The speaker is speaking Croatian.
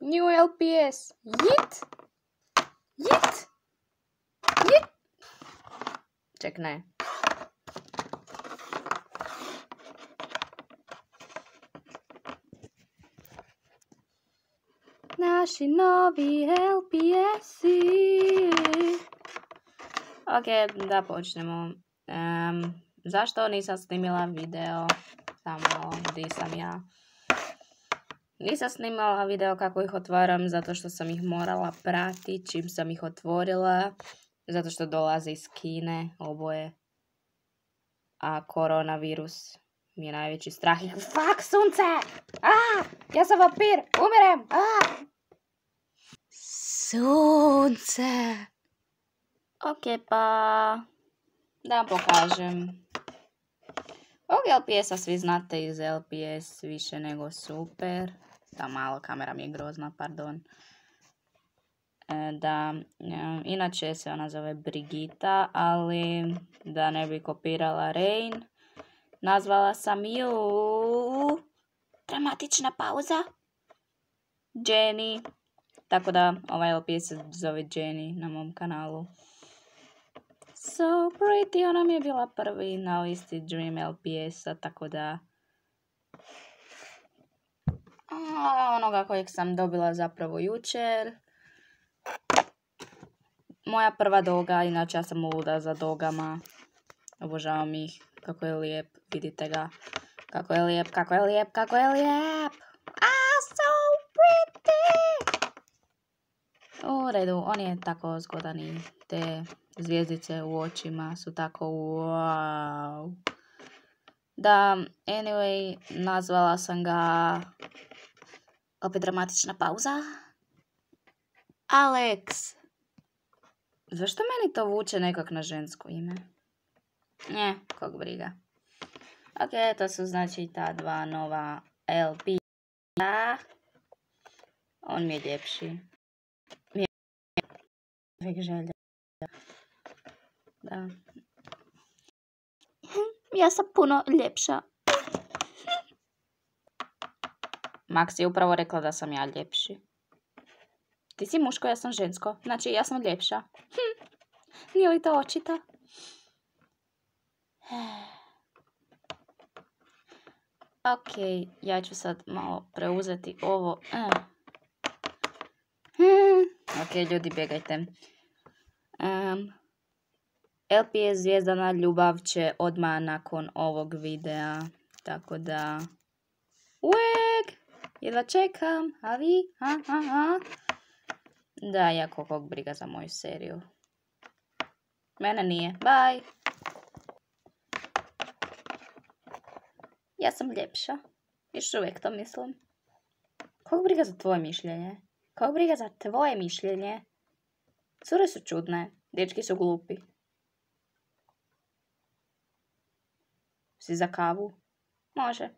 New LPS. Jit. Jit. Jit. Ček, ne. Naši novi LPS-i. Ok, da počnemo. Zašto nisam snimila video? Samo gdje sam ja. Nisam snimala video kako ih otvaram zato što sam ih morala pratiti čim sam ih otvorila. Zato što dolaze iz Kine oboje. A koronavirus mi je najveći strah. Fuck, sunce! Ja sam vampir! Umirem! Sunce! Ok, pa da vam pokažem. Ovog LPS-a svi znate iz LPS više nego super. Da, malo kamera mi je grozna, pardon. Inače se ona zove Brigita, ali da ne bi kopirala Rain, nazvala sam ju dramatična pauza Jenny. Tako da ovaj LPS se zove Jenny na mom kanalu. So pretty, ona mi je bila prvi na listi Dream LPS-a, tako da onoga kojeg sam dobila zapravo jučer. Moja prva doga, inače ja sam luda za dogama. Obožavam ih, kako je lijep, vidite ga. Kako je lijep, kako je lijep, kako je lijep! So pretty! U redu, on je tako zgodan i te zvijezdice u očima su tako wow. Da, anyway, nazvala sam ga, opet dramatična pauza, Alex. Zašto meni to vuče nekak na žensko ime? Kog briga. Ok, to su znači ta dva nova LP-a. On mi je ljepši. Želja. Da. Ja sam puno ljepša. Max je upravo rekla da sam ja ljepši. Ti si muško, ja sam žensko. Znači, ja sam ljepša. Nije li to očito? Ok, ja ću sad malo preuzeti ovo. Ok, ljudi, bjegajte. LPS Zvijezdana ljubav će odmah nakon ovog videa. Tako da... Uvijek! Jedva čekam. A vi? Da, jako kog briga za moju seriju. Mene nije. Bye! Ja sam ljepša. Još uvijek to mislim. Kog briga za tvoje mišljenje? Kog briga za tvoje mišljenje? Cure su čudne. Dečki su glupi. Si za kavu? Može.